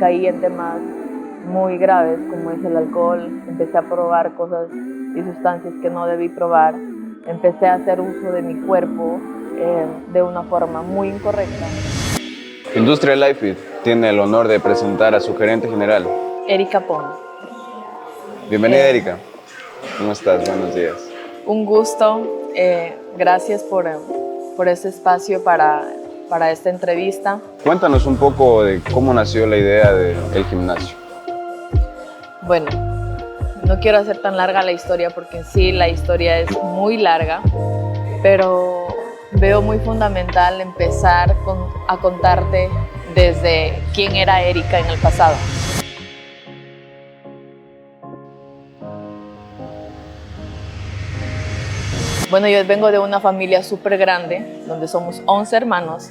caí en temas muy graves como es el alcohol. Empecé a probar cosas y sustancias que no debí probar. Empecé a hacer uso de mi cuerpo de una forma muy incorrecta. Industrial Life tiene el honor de presentar a su gerente general, Erika Pons. Bienvenida, Erika. ¿Cómo estás? Buenos días. Un gusto. Gracias por este espacio para esta entrevista. Cuéntanos un poco de cómo nació la idea del gimnasio. Bueno, no quiero hacer tan larga la historia porque en sí la historia es muy larga, pero veo muy fundamental empezar a contarte desde quién era Erika en el pasado. Bueno, yo vengo de una familia súper grande, donde somos 11 hermanos,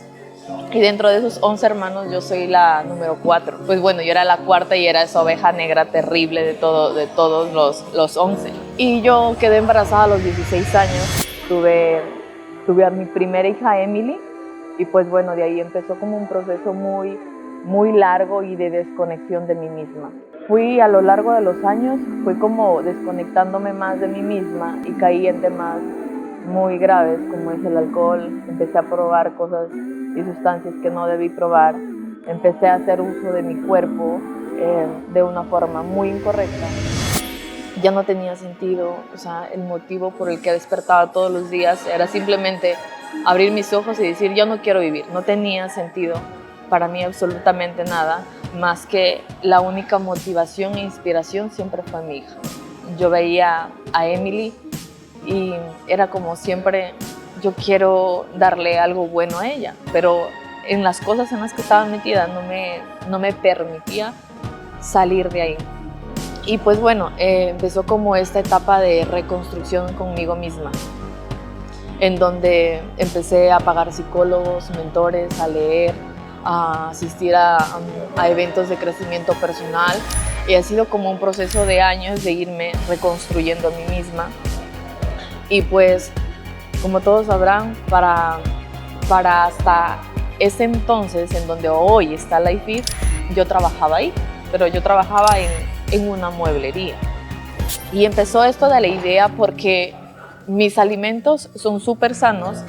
y dentro de esos 11 hermanos yo soy la número 4. Pues bueno, yo era la cuarta y era esa oveja negra terrible de todos los 11. Y yo quedé embarazada a los 16 años, tuve a mi primera hija, Emily, y pues bueno, de ahí empezó como un proceso muy largo y de desconexión de mí misma. A lo largo de los años, fui como desconectándome más de mí misma y caí en temas muy graves como es el alcohol. Empecé a probar cosas y sustancias que no debí probar. Empecé a hacer uso de mi cuerpo de una forma muy incorrecta. Ya no tenía sentido, o sea, el motivo por el que despertaba todos los días era simplemente abrir mis ojos y decir, yo no quiero vivir. No tenía sentido para mí absolutamente nada, más que la única motivación e inspiración siempre fue mi hija. Yo veía a Emily y era como siempre, yo quiero darle algo bueno a ella, pero en las cosas en las que estaba metida no me permitía salir de ahí. Y pues bueno, empezó como esta etapa de reconstrucción conmigo misma, en donde empecé a pagar psicólogos, mentores, a leer, a asistir a eventos de crecimiento personal, y ha sido como un proceso de años de irme reconstruyendo a mí misma. Y pues, como todos sabrán, para hasta ese entonces, en donde hoy está Life Fit, yo trabajaba ahí, pero yo trabajaba en una mueblería. Y empezó esto de la idea porque mis alimentos son súper sanos,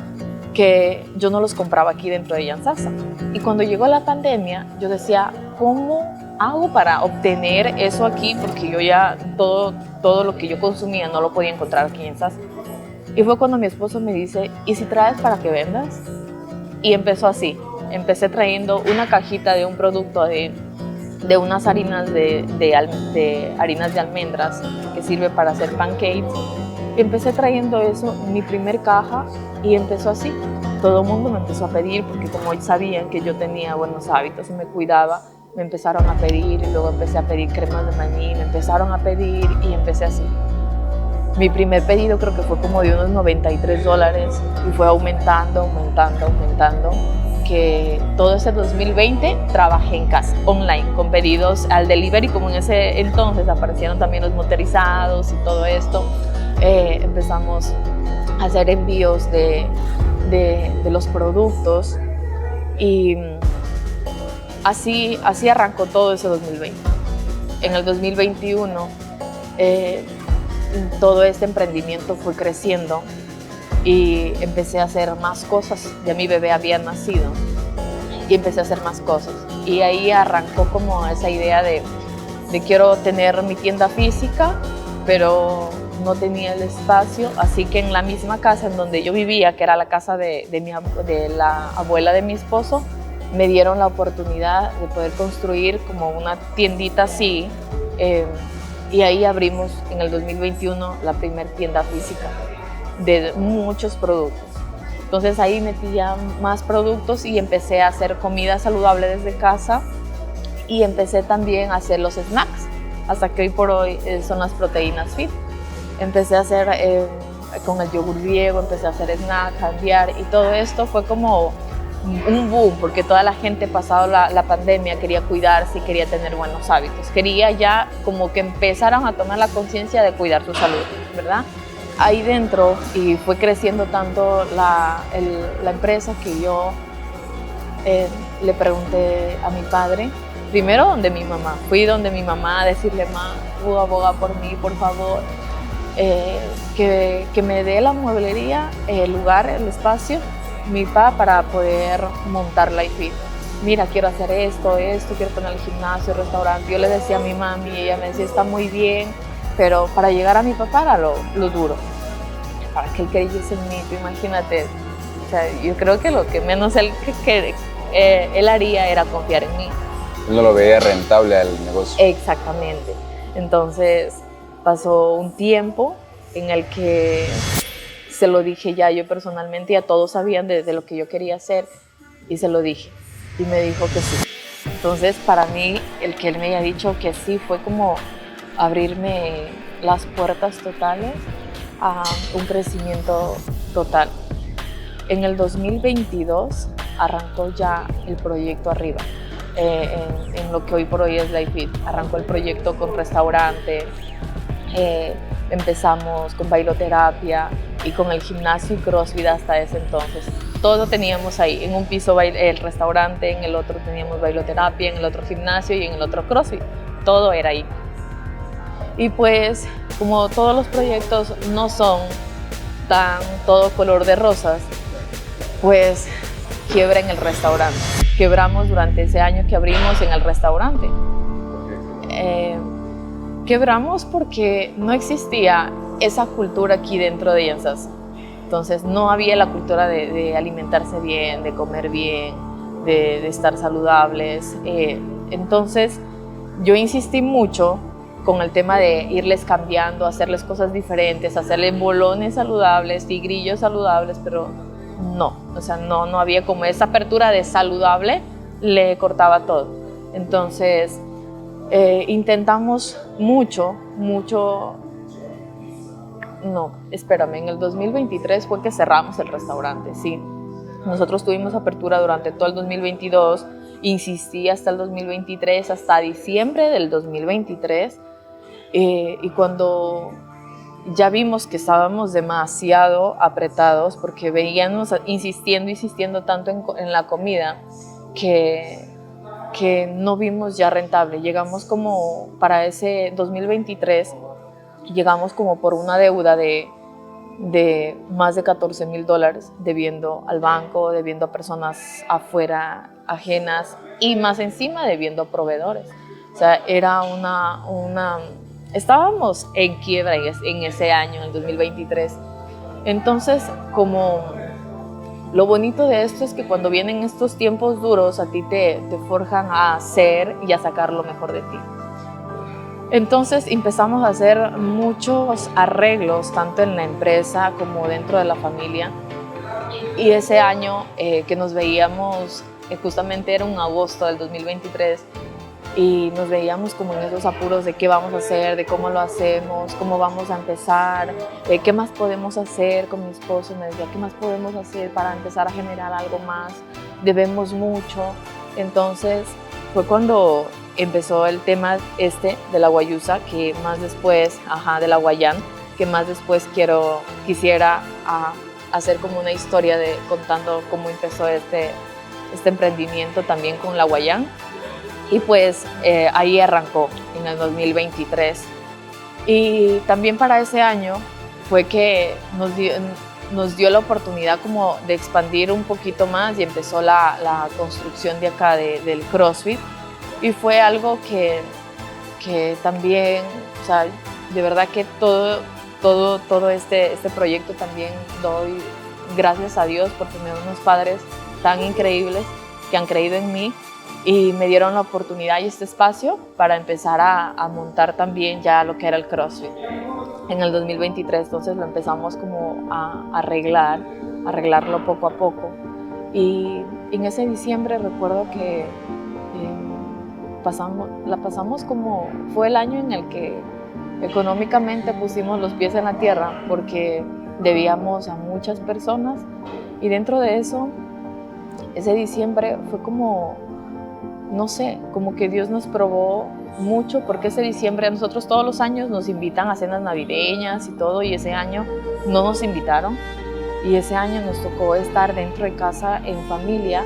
que yo no los compraba aquí dentro de Yansasa. Y cuando llegó la pandemia, yo decía, ¿cómo hago para obtener eso aquí? Porque yo ya todo lo que yo consumía no lo podía encontrar aquí en Yansasa. Y fue cuando mi esposo me dice, ¿y si traes para que vendas? Y empezó así. Empecé trayendo una cajita de un producto de unas harinas de harinas de almendras que sirve para hacer pancakes. Y empecé trayendo eso, mi primer caja, y empezó así. Todo el mundo me empezó a pedir, porque como sabían que yo tenía buenos hábitos y me cuidaba, me empezaron a pedir, y luego empecé a pedir cremas de maní, me empezaron a pedir, y empecé así. Mi primer pedido creo que fue como de unos $93 y fue aumentando, que todo ese 2020 trabajé en casa, online, con pedidos al delivery, como en ese entonces aparecieron también los motorizados y todo esto. Empezamos a hacer envíos de los productos, y así arrancó todo ese 2020. En el 2021 todo este emprendimiento fue creciendo y empecé a hacer más cosas. Ya mi bebé había nacido y empecé a hacer más cosas. Y ahí arrancó como esa idea de quiero tener mi tienda física, pero no tenía el espacio. Así que en la misma casa en donde yo vivía, que era la casa de la abuela de mi esposo, me dieron la oportunidad de poder construir como una tiendita así. Y ahí abrimos en el 2021 la primera tienda física de muchos productos. Entonces ahí metí ya más productos y empecé a hacer comida saludable desde casa, y empecé también a hacer los snacks, hasta que hoy por hoy son las proteínas fit. Empecé a hacer con el yogur griego, empecé a hacer snacks, a enviar, y todo esto fue como un boom, porque toda la gente pasado la pandemia quería cuidarse y quería tener buenos hábitos. Quería ya como que empezaran a tomar la conciencia de cuidar su salud, ¿verdad? Ahí dentro, y fue creciendo tanto la empresa, que yo le pregunté a mi padre primero donde mi mamá. Fui donde mi mamá a decirle, ma, tú aboga por mí, por favor, que me dé la mueblería, el lugar, el espacio, mi papá, para poder montar Life Fit. Mira, quiero hacer esto, quiero poner el gimnasio, el restaurante. Yo le decía a mi mami y ella me decía, está muy bien, pero para llegar a mi papá era lo duro. Para que él creyese en mí, imagínate. O sea, yo creo que lo que menos él haría era confiar en mí. No lo veía rentable al negocio. Exactamente. Entonces pasó un tiempo en el que se lo dije ya yo personalmente, ya todos sabían de lo que yo quería hacer y se lo dije. Y me dijo que sí. Entonces, para mí, el que él me haya dicho que sí fue como abrirme las puertas totales a un crecimiento total. En el 2022 arrancó ya el proyecto arriba, en lo que hoy por hoy es Life Fit. Arrancó el proyecto con restaurante, empezamos con bailoterapia y con el gimnasio y CrossFit hasta ese entonces. Todo teníamos ahí, en un piso el restaurante, en el otro teníamos bailoterapia, en el otro gimnasio y en el otro CrossFit. Todo era ahí. Y pues, como todos los proyectos no son tan todo color de rosas, pues quiebra en el restaurante. Quebramos durante ese año que abrimos en el restaurante. Quebramos porque no existía esa cultura aquí dentro de Yansas. Entonces no había la cultura de alimentarse bien, de comer bien, de estar saludables. Entonces yo insistí mucho con el tema de irles cambiando, hacerles cosas diferentes, hacerles bolones saludables, tigrillos saludables, pero no, o sea, no había como esa apertura de saludable, le cortaba todo. Entonces intentamos mucho, no, espérame, en el 2023 fue que cerramos el restaurante, sí. Nosotros tuvimos apertura durante todo el 2022, insistí hasta el 2023, hasta diciembre del 2023, y cuando ya vimos que estábamos demasiado apretados, porque veíamos insistiendo tanto en la comida, que no vimos ya rentable. Llegamos como para ese 2023, llegamos como por una deuda de más de $14,000, debiendo al banco, debiendo a personas afuera, ajenas, y más encima debiendo a proveedores. O sea, era estábamos en quiebra en ese año, en el 2023. Entonces, como lo bonito de esto es que cuando vienen estos tiempos duros, a ti te forjan a hacer y a sacar lo mejor de ti. Entonces empezamos a hacer muchos arreglos, tanto en la empresa como dentro de la familia. Y ese año que nos veíamos, justamente era un agosto del 2023, y nos veíamos como en esos apuros de qué vamos a hacer, de cómo lo hacemos, cómo vamos a empezar, qué más podemos hacer. Con mi esposo me decía, ¿qué más podemos hacer para empezar a generar algo más? Debemos mucho. Entonces fue cuando empezó el tema de la guayusa, que más después, de la guayán, que más después quisiera hacer como una historia contando cómo empezó este emprendimiento también con la guayán. Y pues ahí arrancó en el 2023. Y también para ese año fue que nos dio la oportunidad como de expandir un poquito más, y empezó la construcción de acá del CrossFit. Y fue algo que también, o sea, de verdad que todo este proyecto también doy gracias a Dios por tener unos padres tan increíbles que han creído en mí y me dieron la oportunidad y este espacio para empezar a montar también ya lo que era el CrossFit. En el 2023 entonces lo empezamos como a arreglarlo poco a poco. Y en ese diciembre recuerdo que la pasamos como, fue el año en el que económicamente pusimos los pies en la tierra, porque debíamos a muchas personas, y dentro de eso, ese diciembre fue como, no sé, como que Dios nos probó mucho, porque ese diciembre a nosotros todos los años nos invitan a cenas navideñas y todo, y ese año no nos invitaron, y ese año nos tocó estar dentro de casa en familia,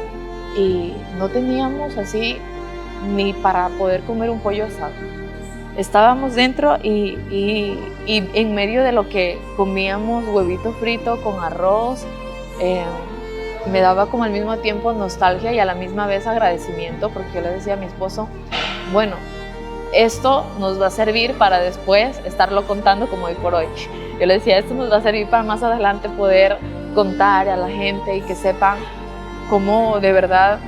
y no teníamos así ni para poder comer un pollo asado. Estábamos dentro y en medio de lo que comíamos huevito frito con arroz, me daba como al mismo tiempo nostalgia y a la misma vez agradecimiento, porque yo le decía a mi esposo, bueno, esto nos va a servir para después estarlo contando como hoy por hoy. Yo le decía, esto nos va a servir para más adelante poder contar a la gente y que sepan cómo de verdad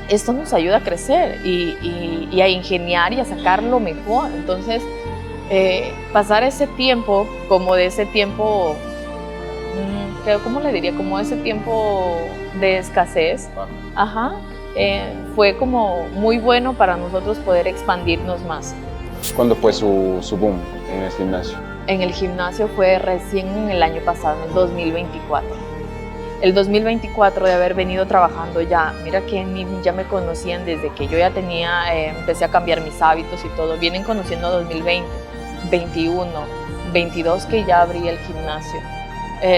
esto nos ayuda a crecer y a ingeniar y a sacar lo mejor. Entonces, pasar ese tiempo, como de ese tiempo, ¿cómo le diría? Como ese tiempo de escasez, fue como muy bueno para nosotros poder expandirnos más. ¿Cuándo fue su boom en el gimnasio? En el gimnasio fue recién en el año pasado, en el 2024. El 2024 de haber venido trabajando ya, mira que ya me conocían desde que yo ya tenía, empecé a cambiar mis hábitos y todo. Vienen conociendo 2020, 21, 22 que ya abrí el gimnasio.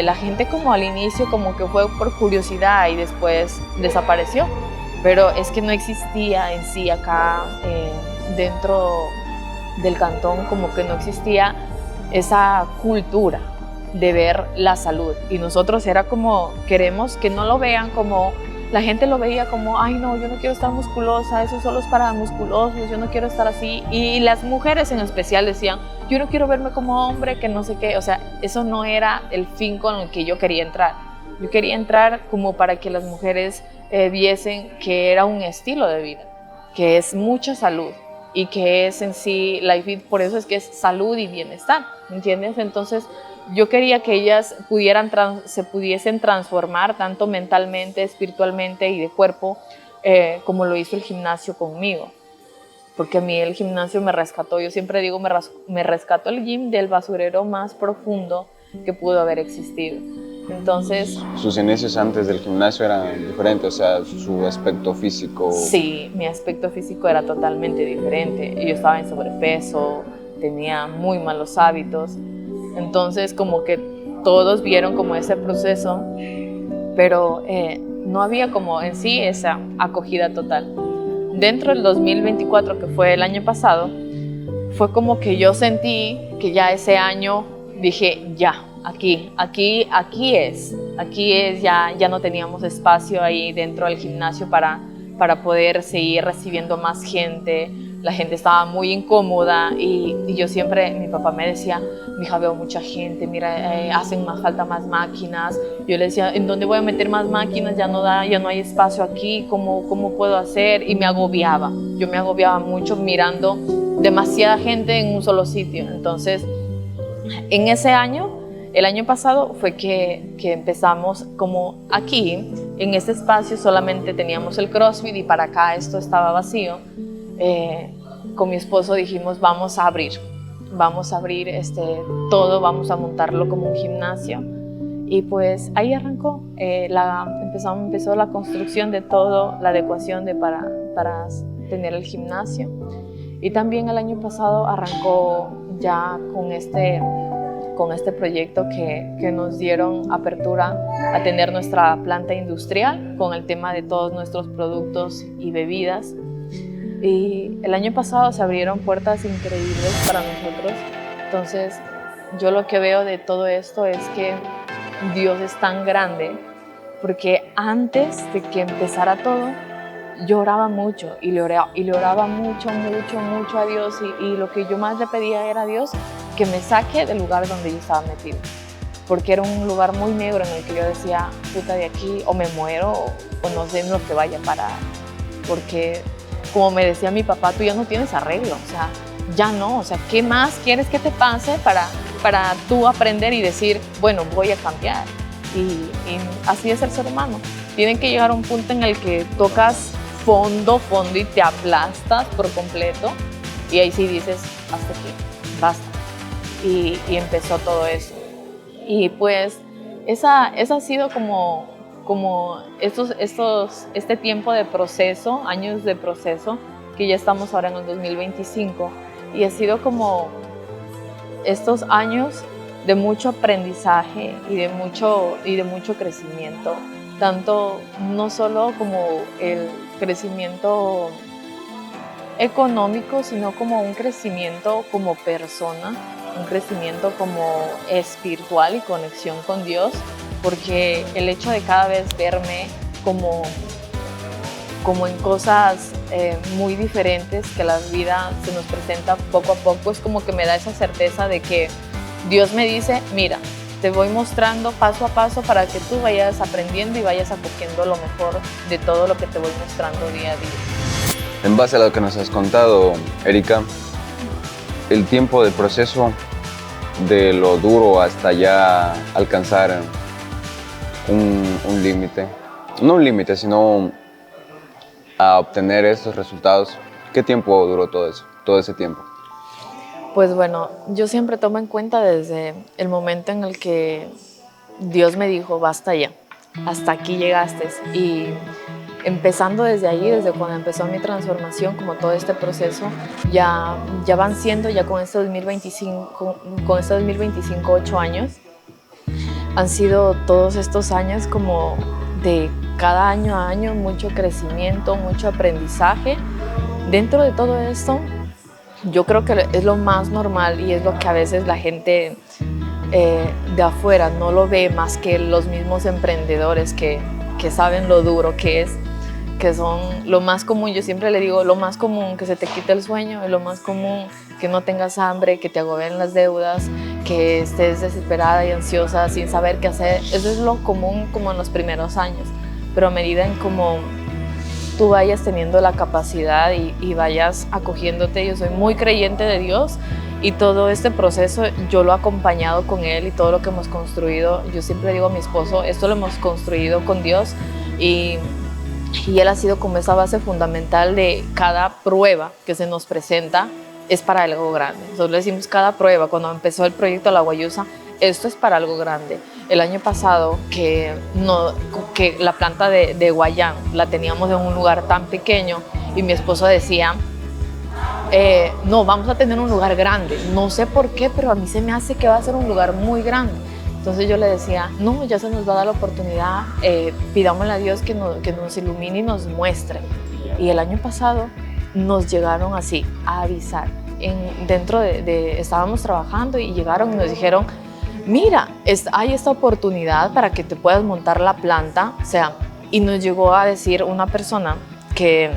La gente como al inicio como que fue por curiosidad y después desapareció, pero es que no existía en sí acá dentro del cantón, como que no existía esa cultura de ver la salud, y nosotros era como, queremos que no lo vean como, la gente lo veía como, ay no, yo no quiero estar musculosa, eso solo es para musculosos, yo no quiero estar así, y las mujeres en especial decían, yo no quiero verme como hombre, que no sé qué, o sea, eso no era el fin con el que yo quería entrar. Yo quería entrar como para que las mujeres viesen que era un estilo de vida, que es mucha salud y que es en sí Life Fit, por eso es que es salud y bienestar, ¿me entiendes? Entonces yo quería que ellas se pudiesen transformar tanto mentalmente, espiritualmente y de cuerpo, como lo hizo el gimnasio conmigo, porque a mí el gimnasio me rescató. Yo siempre digo, me rescató el gym del basurero más profundo que pudo haber existido. Entonces, ¿sus inicios antes del gimnasio eran diferentes? O sea, su aspecto físico. Sí, mi aspecto físico era totalmente diferente. Yo estaba en sobrepeso, tenía muy malos hábitos. Entonces, como que todos vieron como ese proceso, pero no había como en sí esa acogida total. Dentro del 2024, que fue el año pasado, fue como que yo sentí que ya ese año dije, ya, aquí es, ya no teníamos espacio ahí dentro del gimnasio para poder seguir recibiendo más gente. La gente estaba muy incómoda y yo siempre, mi papá me decía, mija, veo mucha gente, mira, hacen más falta más máquinas. Yo le decía, ¿en dónde voy a meter más máquinas? Ya no hay espacio aquí, ¿cómo puedo hacer? Y me agobiaba, yo me agobiaba mucho mirando demasiada gente en un solo sitio. Entonces, en ese año, el año pasado, fue que empezamos como aquí, en este espacio solamente teníamos el CrossFit y para acá esto estaba vacío. Con mi esposo dijimos, vamos a abrir todo, vamos a montarlo como un gimnasio, y pues ahí arrancó. Empezó la construcción de todo, la adecuación para tener el gimnasio, y también el año pasado arrancó ya con este proyecto que nos dieron apertura a tener nuestra planta industrial con el tema de todos nuestros productos y bebidas. Y el año pasado se abrieron puertas increíbles para nosotros. Entonces, yo lo que veo de todo esto es que Dios es tan grande, porque antes de que empezara todo, yo oraba mucho y le oraba mucho a Dios, y lo que yo más le pedía era a Dios que me saque del lugar donde yo estaba metido, porque era un lugar muy negro en el que yo decía, puta, de aquí o me muero o no sé en lo que vaya a parar, porque como me decía mi papá, tú ya no tienes arreglo, o sea, ya no, o sea, ¿qué más quieres que te pase para tú aprender y decir, bueno, voy a cambiar? Y así es el ser humano, tienen que llegar a un punto en el que tocas fondo y te aplastas por completo, y ahí sí dices, hasta aquí, basta. Y empezó todo eso. Y pues esa ha sido como este tiempo de proceso, años de proceso, que ya estamos ahora en el 2025, y ha sido como estos años de mucho aprendizaje y de mucho crecimiento, tanto no solo como el crecimiento económico, sino como un crecimiento como persona, un crecimiento como espiritual y conexión con Dios, porque el hecho de cada vez verme como en cosas muy diferentes que la vida se nos presenta poco a poco, es como que me da esa certeza de que Dios me dice, mira, te voy mostrando paso a paso para que tú vayas aprendiendo y vayas acogiendo lo mejor de todo lo que te voy mostrando día a día. En base a lo que nos has contado, Erika, el tiempo del proceso de lo duro hasta ya alcanzar un límite, no un límite, sino a obtener estos resultados, ¿qué tiempo duró todo eso, todo ese tiempo? Pues bueno, yo siempre tomo en cuenta desde el momento en el que Dios me dijo, basta ya, hasta aquí llegaste. Y empezando desde ahí, desde cuando empezó mi transformación, como todo este proceso, ya van siendo, ya con este 2025, 8 años. Han sido todos estos años como de cada año a año, mucho crecimiento, mucho aprendizaje. Dentro de todo esto, yo creo que es lo más normal y es lo que a veces la gente de afuera no lo ve más que los mismos emprendedores que saben lo duro que es, que son lo más común. Yo siempre le digo, lo más común, que se te quite el sueño, es lo más común, que no tengas hambre, que te agobien las deudas, que estés desesperada y ansiosa sin saber qué hacer. Eso es lo común como en los primeros años, pero a medida en como tú vayas teniendo la capacidad y vayas acogiéndote. Yo soy muy creyente de Dios y todo este proceso yo lo he acompañado con Él y todo lo que hemos construido. Yo siempre digo a mi esposo, esto lo hemos construido con Dios y Él ha sido como esa base fundamental de cada prueba que se nos presenta es para algo grande. Nosotros le decimos cada prueba, cuando empezó el proyecto La Guayusa, esto es para algo grande. El año pasado que la planta de Guayán la teníamos en un lugar tan pequeño y mi esposo decía, no, vamos a tener un lugar grande. No sé por qué, pero a mí se me hace que va a ser un lugar muy grande. Entonces yo le decía, no, ya se nos va a dar la oportunidad, pidámosle a Dios que nos ilumine y nos muestre. Y el año pasado nos llegaron así a avisar. Estábamos trabajando y llegaron y nos dijeron, mira, hay esta oportunidad para que te puedas montar la planta, o sea, y nos llegó a decir una persona que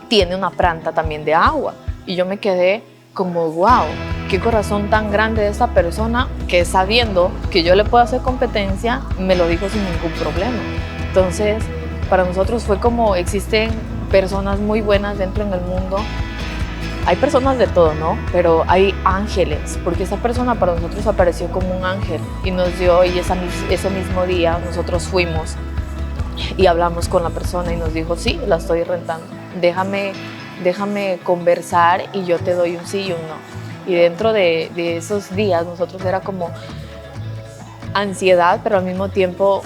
tiene una planta también de agua, y yo me quedé como, wow, qué corazón tan grande de esta persona, que sabiendo que yo le puedo hacer competencia, me lo dijo sin ningún problema. Entonces, para nosotros fue como, existen personas muy buenas dentro en el mundo. Hay personas de todo, ¿no? Pero hay ángeles, porque esa persona para nosotros apareció como un ángel y nos dio, y ese mismo día nosotros fuimos y hablamos con la persona y nos dijo, sí, la estoy rentando, déjame conversar y yo te doy un sí y un no. Y dentro de esos días nosotros era como ansiedad, pero al mismo tiempo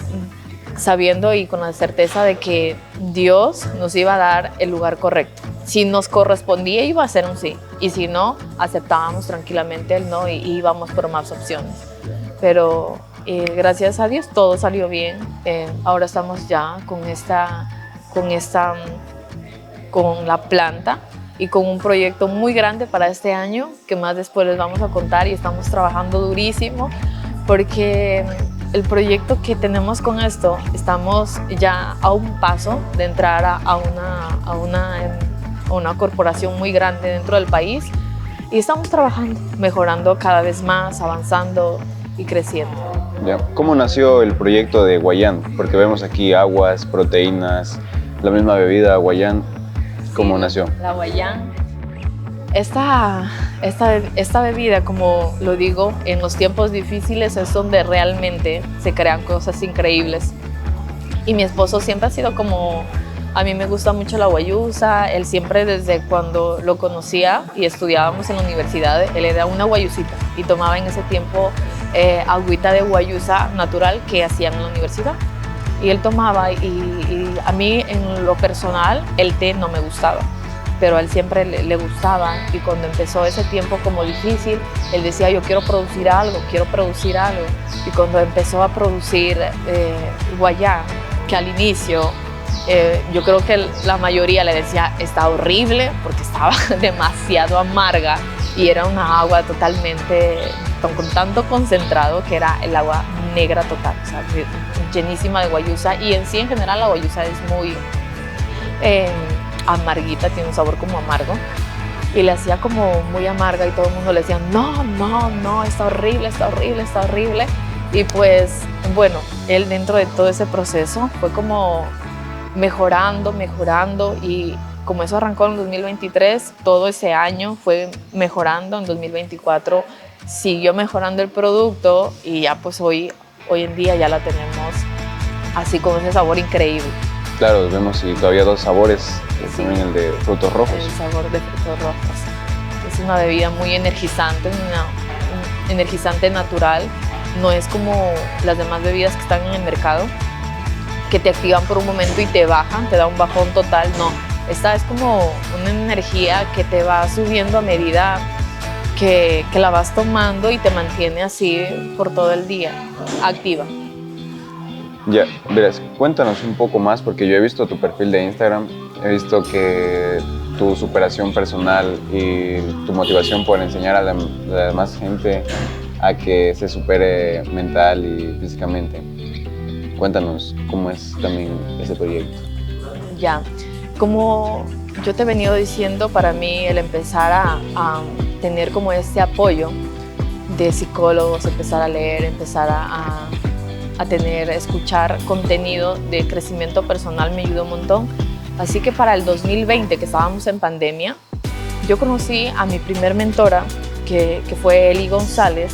sabiendo y con la certeza de que Dios nos iba a dar el lugar correcto. Si nos correspondía iba a ser un sí, y si no, aceptábamos tranquilamente el no y íbamos por más opciones. Pero gracias a Dios todo salió bien. Ahora estamos ya con la planta y con un proyecto muy grande para este año que más después les vamos a contar, y estamos trabajando durísimo porque el proyecto que tenemos con esto, estamos ya a un paso de entrar a una corporación muy grande dentro del país y estamos trabajando, mejorando cada vez más, avanzando y creciendo. Ya. ¿Cómo nació el proyecto de Guayán? Porque vemos aquí aguas, proteínas, la misma bebida Guayán. ¿Cómo nació? La Guayán. Esta bebida, como lo digo, en los tiempos difíciles es donde realmente se crean cosas increíbles. Y mi esposo siempre ha sido como, a mí me gusta mucho la guayusa, él siempre desde cuando lo conocía y estudiábamos en la universidad, él era una guayusita y tomaba en ese tiempo agüita de guayusa natural que hacían en la universidad. Y él tomaba y a mí en lo personal el té no me gustaba, pero a él siempre le gustaba, y cuando empezó ese tiempo como difícil, él decía, yo quiero producir algo, y cuando empezó a producir Guayán, que al inicio Yo creo que la mayoría le decía está horrible porque estaba demasiado amarga y era una agua totalmente con tanto concentrado que era el agua negra total, o sea, llenísima de guayusa, y en sí en general la guayusa es muy amarguita, tiene un sabor como amargo, y le hacía como muy amarga y todo el mundo le decía no, no, no, está horrible, está horrible, está horrible. Y pues bueno, él dentro de todo ese proceso fue como mejorando, y como eso arrancó en 2023, todo ese año fue mejorando. En 2024 siguió mejorando el producto y ya pues hoy en día ya la tenemos así con ese sabor increíble. Claro, vemos y todavía 2 sabores, Sí, también el de frutos rojos. el sabor de frutos rojos. Es una bebida muy energizante, un energizante natural. No es como las demás bebidas que están en el mercado, que te activan por un momento y te bajan, te da un bajón total. No, esta es como una energía que te va subiendo a medida que la vas tomando y te mantiene así por todo el día, activa. Ya, verás, cuéntanos un poco más, porque yo he visto tu perfil de Instagram, he visto que tu superación personal y tu motivación por enseñar a la demás gente a que se supere mental y físicamente. Cuéntanos cómo es también ese proyecto. Ya, como yo te he venido diciendo, para mí el empezar a tener como este apoyo de psicólogos, empezar a leer, empezar a escuchar contenido de crecimiento personal me ayudó un montón. Así que para el 2020, que estábamos en pandemia, yo conocí a mi primer mentora, que fue Eli González,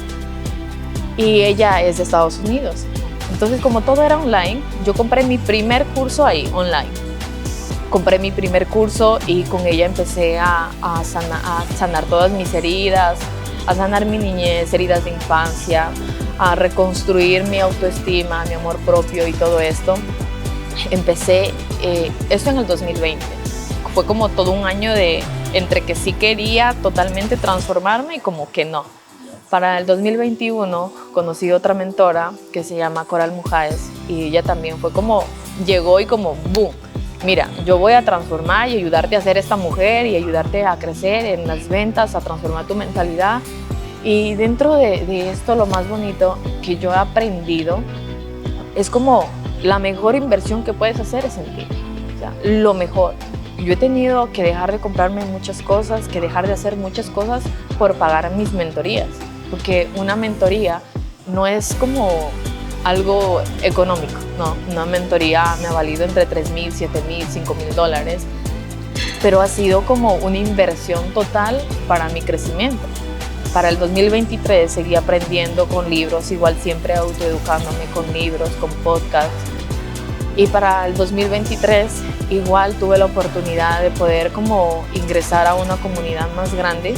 y ella es de Estados Unidos. Entonces, como todo era online, yo compré mi primer curso ahí, online. Compré mi primer curso y con ella empecé a sanar todas mis heridas, a sanar mi niñez, heridas de infancia, a reconstruir mi autoestima, mi amor propio y todo esto. Empecé esto en el 2020. Fue como todo un año de entre que sí quería totalmente transformarme y como que no. Para el 2021 conocí otra mentora que se llama Coral Mujáez y ella también fue como, llegó y como boom, mira, yo voy a transformar y ayudarte a ser esta mujer y ayudarte a crecer en las ventas, a transformar tu mentalidad. Y dentro de esto lo más bonito que yo he aprendido es como la mejor inversión que puedes hacer es en ti, o sea, lo mejor. Yo he tenido que dejar de comprarme muchas cosas, que dejar de hacer muchas cosas por pagar mis mentorías, porque una mentoría no es como algo económico, no, una mentoría me ha valido entre $3,000, $7,000, $5,000, pero ha sido como una inversión total para mi crecimiento. Para el 2023 seguí aprendiendo con libros, igual siempre autoeducándome con libros, con podcasts. Y para el 2023 igual tuve la oportunidad de poder como ingresar a una comunidad más grande.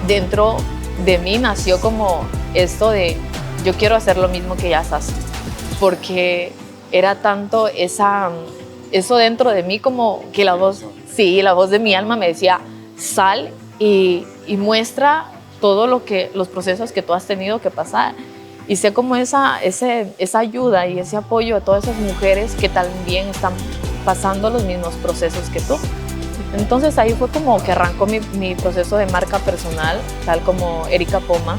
Dentro de mí nació como esto de yo quiero hacer lo mismo que ellas hacen, porque era tanto eso dentro de mí como que la voz de mi alma me decía sal y muestra todo los procesos que tú has tenido que pasar. Y sé como esa ayuda y ese apoyo a todas esas mujeres que también están pasando los mismos procesos que tú. Entonces ahí fue como que arrancó mi proceso de marca personal, tal como Erika Poma,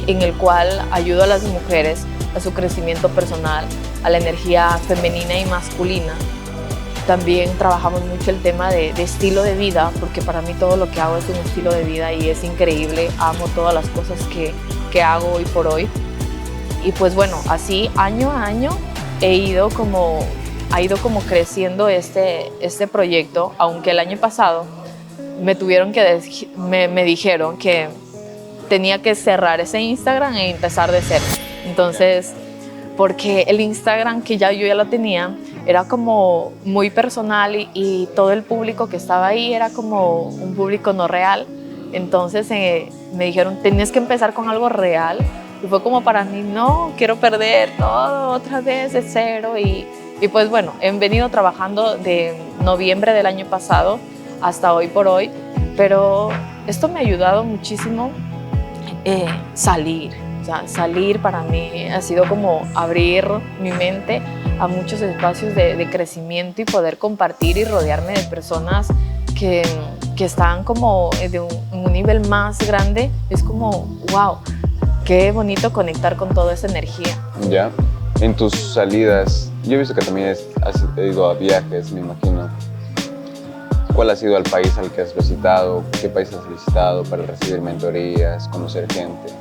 en el cual ayudo a las mujeres a su crecimiento personal, a la energía femenina y masculina. También trabajamos mucho el tema de estilo de vida, porque para mí todo lo que hago es un estilo de vida y es increíble. Amo todas las cosas que hago hoy por hoy. Y pues bueno, así año a año ha ido como creciendo este proyecto, aunque el año pasado me dijeron que tenía que cerrar ese Instagram e empezar de cero. Entonces, porque el Instagram que yo ya lo tenía era como muy personal y todo el público que estaba ahí era como un público no real. Entonces me dijeron, tenías que empezar con algo real. Y fue como para mí, no, quiero perder todo otra vez de cero. Y pues bueno, he venido trabajando de noviembre del año pasado hasta hoy por hoy. Pero esto me ha ayudado muchísimo salir. O sea, salir para mí ha sido como abrir mi mente a muchos espacios de crecimiento y poder compartir y rodearme de personas que están como en un nivel más grande. Es como, wow, qué bonito conectar con toda esa energía. Ya, en tus salidas, yo he visto que también has ido a viajes, me imagino. ¿Cuál ha sido el país al que has visitado? ¿Qué país has visitado para recibir mentorías, conocer gente?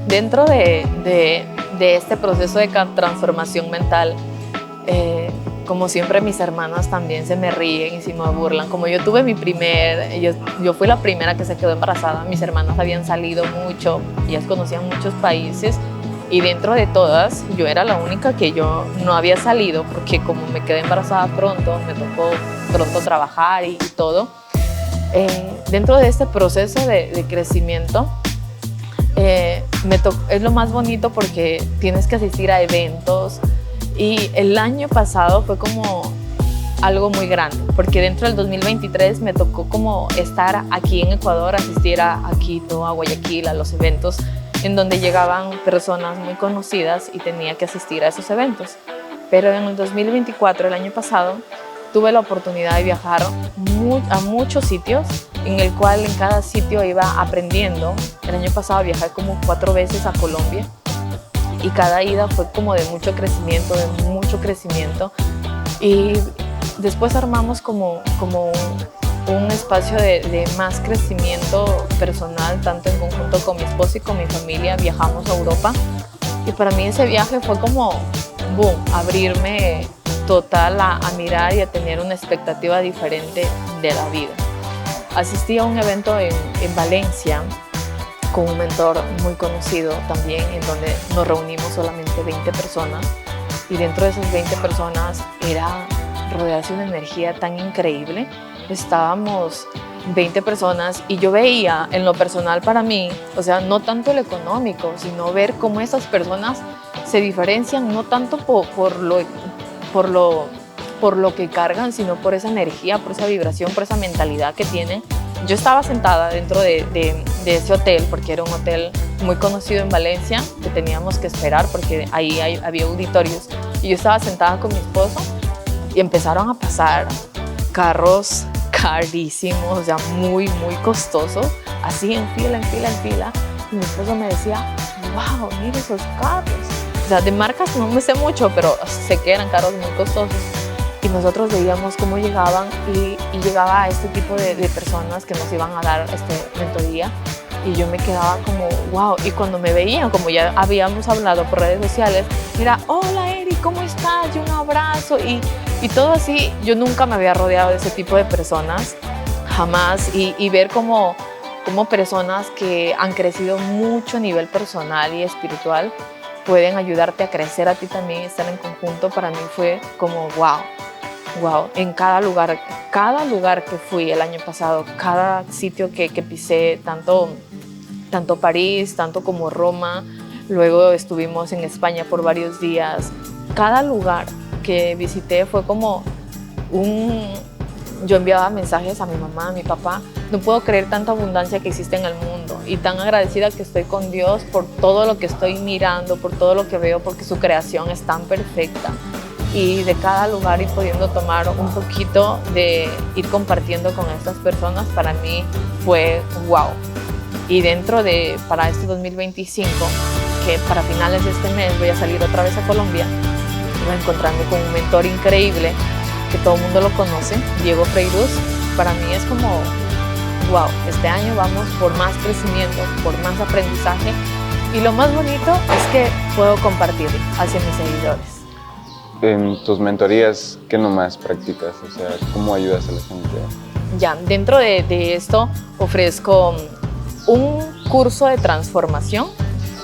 Dentro de este proceso de transformación mental, como siempre mis hermanas también se me ríen y se me burlan. Como yo tuve yo fui la primera que se quedó embarazada, mis hermanas habían salido mucho, ellas conocían muchos países y dentro de todas yo era la única que yo no había salido porque como me quedé embarazada pronto, me tocó pronto trabajar y todo. Dentro de este proceso de crecimiento, es lo más bonito porque tienes que asistir a eventos y el año pasado fue como algo muy grande porque dentro del 2023 me tocó como estar aquí en Ecuador, asistir a Quito, a Guayaquil, a los eventos en donde llegaban personas muy conocidas y tenía que asistir a esos eventos. Pero en el 2024, el año pasado, tuve la oportunidad de viajar a muchos sitios en el cual en cada sitio iba aprendiendo. El año pasado viajé como 4 veces a Colombia y cada ida fue como de mucho crecimiento, y después armamos como un espacio de más crecimiento personal, tanto en conjunto con mi esposo y con mi familia. Viajamos a Europa y para mí ese viaje fue como boom, abrirme total a mirar y a tener una expectativa diferente de la vida. Asistí a un evento en Valencia con un mentor muy conocido también, en donde nos reunimos solamente 20 personas y dentro de esas 20 personas era rodearse de una energía tan increíble. Estábamos 20 personas y yo veía en lo personal para mí, o sea, no tanto lo económico, sino ver cómo esas personas se diferencian no tanto por lo que cargan, sino por esa energía, por esa vibración, por esa mentalidad que tienen. Yo estaba sentada dentro de ese hotel, porque era un hotel muy conocido en Valencia, que teníamos que esperar porque ahí había auditorios, y yo estaba sentada con mi esposo y empezaron a pasar carros carísimos, o sea, muy, muy costosos, así en fila, y mi esposo me decía, wow, mira esos carros. O sea, de marcas no me sé mucho, pero sé que eran carros muy costosos. Y nosotros veíamos cómo llegaban y llegaba a este tipo de personas que nos iban a dar mentoría. Y yo me quedaba como, wow. Y cuando me veían, como ya habíamos hablado por redes sociales, era, hola Eri, ¿cómo estás? Y un abrazo. Y todo así, yo nunca me había rodeado de ese tipo de personas, jamás. Y ver como personas que han crecido mucho a nivel personal y espiritual pueden ayudarte a crecer a ti también, estar en conjunto, para mí fue como wow, en cada lugar que fui el año pasado, cada sitio que pisé, tanto París, tanto como Roma, luego estuvimos en España por varios días, cada lugar que visité fue como yo enviaba mensajes a mi mamá, a mi papá, no puedo creer tanta abundancia que existe en el mundo y tan agradecida que estoy con Dios por todo lo que estoy mirando, por todo lo que veo, porque su creación es tan perfecta. Y de cada lugar ir pudiendo tomar un poquito de ir compartiendo con estas personas, para mí fue wow. Y para este 2025, que para finales de este mes voy a salir otra vez a Colombia, me voy encontrando con un mentor increíble que todo el mundo lo conoce, Diego Freiruz. Para mí es como wow, este año vamos por más crecimiento, por más aprendizaje, y lo más bonito es que puedo compartir hacia mis seguidores. En tus mentorías, ¿qué nomás practicas? O sea, ¿cómo ayudas a la gente? Ya, dentro de esto ofrezco un curso de transformación.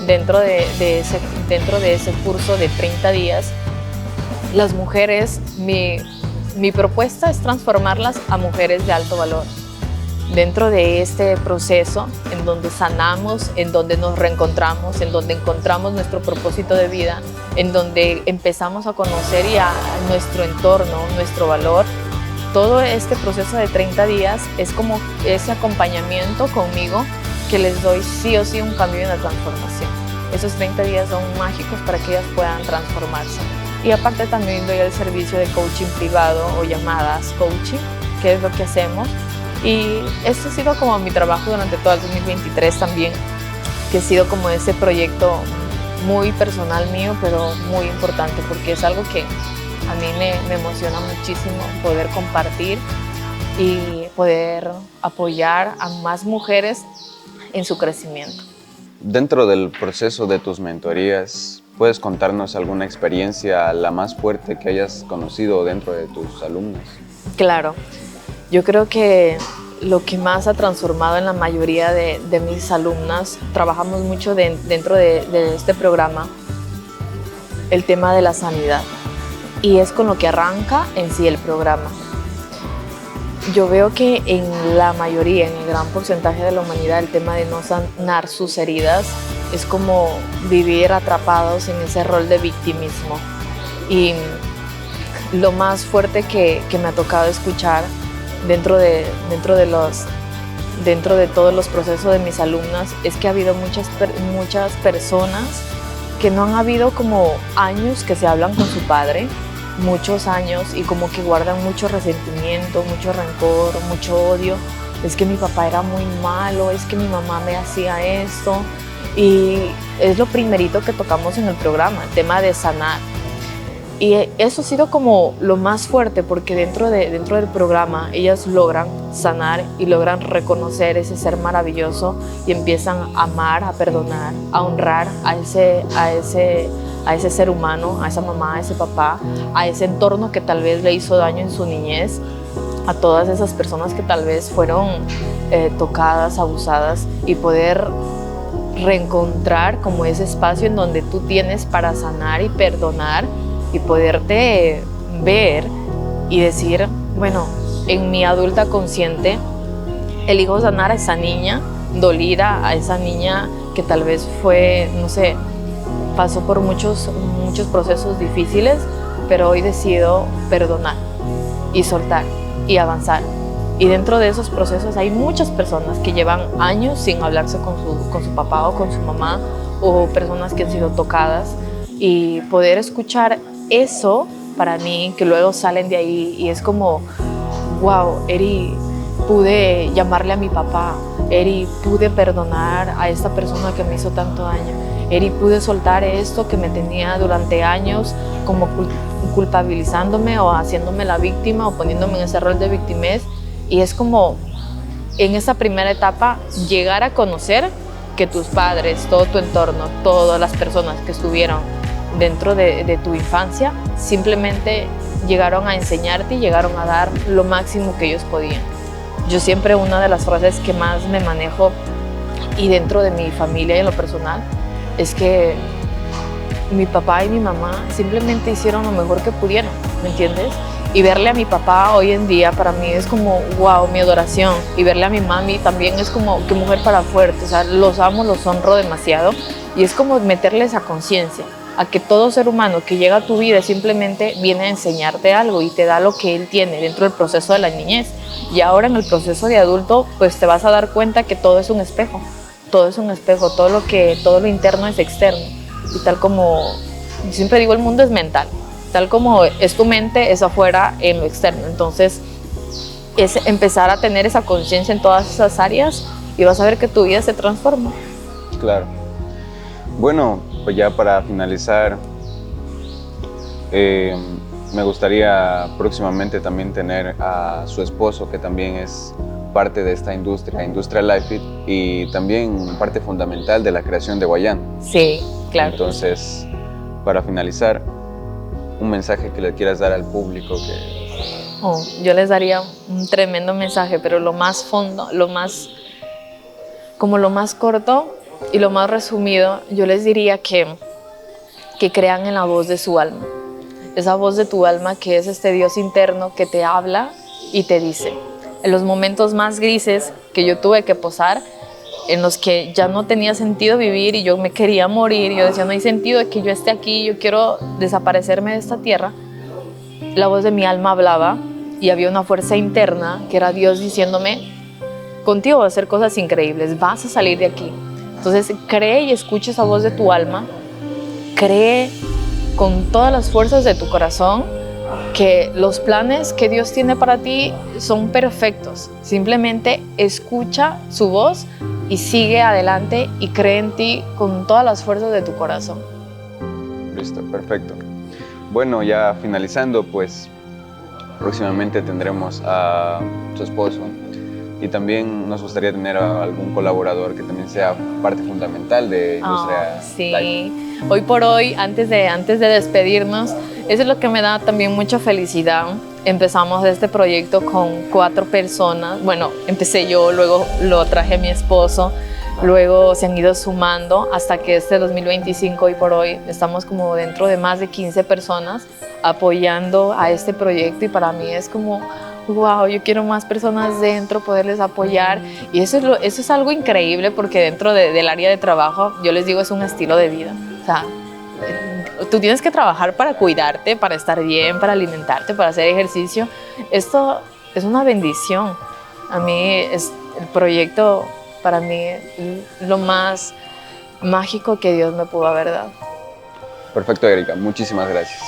Dentro de ese curso de 30 días, las mujeres, mi propuesta es transformarlas a mujeres de alto valor. Dentro de este proceso, en donde sanamos, en donde nos reencontramos, en donde encontramos nuestro propósito de vida, en donde empezamos a conocer ya nuestro entorno, nuestro valor, todo este proceso de 30 días es como ese acompañamiento conmigo que les doy sí o sí un cambio en la transformación. Esos 30 días son mágicos para que ellas puedan transformarse. Y aparte también doy el servicio de coaching privado o llamadas coaching, que es lo que hacemos. Y esto ha sido como mi trabajo durante todo el 2023 también, que ha sido como ese proyecto muy personal mío, pero muy importante, porque es algo que a mí me emociona muchísimo poder compartir y poder apoyar a más mujeres en su crecimiento. Dentro del proceso de tus mentorías, ¿puedes contarnos alguna experiencia, la más fuerte que hayas conocido dentro de tus alumnos? Claro, yo creo que lo que más ha transformado en la mayoría de mis alumnas, trabajamos mucho dentro de este programa, el tema de la sanidad. Y es con lo que arranca en sí el programa. Yo veo que en la mayoría, en el gran porcentaje de la humanidad, el tema de no sanar sus heridas es como vivir atrapados en ese rol de victimismo. Y lo más fuerte que me ha tocado escuchar dentro de todos los procesos de mis alumnas es que ha habido muchas personas que no han habido como años que se hablan con su padre, muchos años, y como que guardan mucho resentimiento, mucho rencor, mucho odio. Es que mi papá era muy malo, es que mi mamá me hacía esto. Y es lo primerito que tocamos en el programa, el tema de sanar. Y eso ha sido como lo más fuerte, porque dentro del programa ellas logran sanar y logran reconocer ese ser maravilloso y empiezan a amar, a perdonar, a honrar a ese ser humano, a esa mamá, a ese papá, a ese entorno que tal vez le hizo daño en su niñez, a todas esas personas que tal vez fueron tocadas, abusadas, y poder reencontrar como ese espacio en donde tú tienes para sanar y perdonar y poderte ver y decir, bueno, en mi adulta consciente elijo sanar a esa niña dolida, a esa niña que tal vez fue, no sé, pasó por muchos procesos difíciles, pero hoy decido perdonar y soltar y avanzar. Y dentro de esos procesos hay muchas personas que llevan años sin hablarse con su papá o con su mamá, o personas que han sido tocadas, y poder escuchar eso para mí, que luego salen de ahí y es como, wow, Eri, pude llamarle a mi papá, Eri, pude perdonar a esta persona que me hizo tanto daño, Eri, pude soltar esto que me tenía durante años como culpabilizándome o haciéndome la víctima o poniéndome en ese rol de victimez. Y es como en esa primera etapa llegar a conocer que tus padres, todo tu entorno, todas las personas que estuvieron dentro de tu infancia simplemente llegaron a enseñarte y llegaron a dar lo máximo que ellos podían. Yo siempre, una de las frases que más me manejo y dentro de mi familia y en lo personal es que mi papá y mi mamá simplemente hicieron lo mejor que pudieron, ¿me entiendes? Y verle a mi papá hoy en día para mí es como, wow, mi adoración. Y verle a mi mami también es como, qué mujer para fuerte. O sea, los amo, los honro demasiado. Y es como meterle esa conciencia a que todo ser humano que llega a tu vida simplemente viene a enseñarte algo y te da lo que él tiene dentro del proceso de la niñez. Y ahora en el proceso de adulto, pues te vas a dar cuenta que todo es un espejo. Todo es un espejo, todo lo interno es externo. Y tal como, siempre digo, el mundo es mental. Tal como es tu mente, es afuera en lo externo. Entonces, es empezar a tener esa conciencia en todas esas áreas y vas a ver que tu vida se transforma. Claro. Bueno, pues ya para finalizar, me gustaría próximamente también tener a su esposo, que también es parte de esta industria Life Fit, y también parte fundamental de la creación de Guayán. Sí, claro. Entonces, para finalizar, un mensaje que le quieras dar al público yo les daría un tremendo mensaje, pero lo más corto y lo más resumido, yo les diría que crean en la voz de su alma. Esa voz de tu alma que es este Dios interno que te habla y te dice. En los momentos más grises que yo tuve que pasar, en los que ya no tenía sentido vivir y yo me quería morir, yo decía, no hay sentido de que yo esté aquí, yo quiero desaparecerme de esta tierra, la voz de mi alma hablaba y había una fuerza interna que era Dios diciéndome, contigo vas a hacer cosas increíbles, vas a salir de aquí. Entonces cree y escucha esa voz de tu alma, cree con todas las fuerzas de tu corazón que los planes que Dios tiene para ti son perfectos. Simplemente escucha su voz y sigue adelante y cree en ti con todas las fuerzas de tu corazón. Listo, perfecto. Bueno, ya finalizando, pues próximamente tendremos a su esposo y también nos gustaría tener a algún colaborador que también sea parte fundamental de nuestra Sí. Life. Hoy por hoy, antes de despedirnos, eso es lo que me da también mucha felicidad. Empezamos este proyecto con 4 personas. Bueno, empecé yo, luego lo traje a mi esposo, luego se han ido sumando hasta que este 2025, hoy por hoy, estamos como dentro de más de 15 personas apoyando a este proyecto y para mí es como, wow, yo quiero más personas dentro, poderles apoyar y eso es algo increíble porque dentro del área de trabajo, yo les digo, es un estilo de vida. O sea, tú tienes que trabajar para cuidarte, para estar bien, para alimentarte, para hacer ejercicio. Esto es una bendición. A mí el proyecto, para mí, es lo más mágico que Dios me pudo haber dado. Perfecto, Erika. Muchísimas gracias.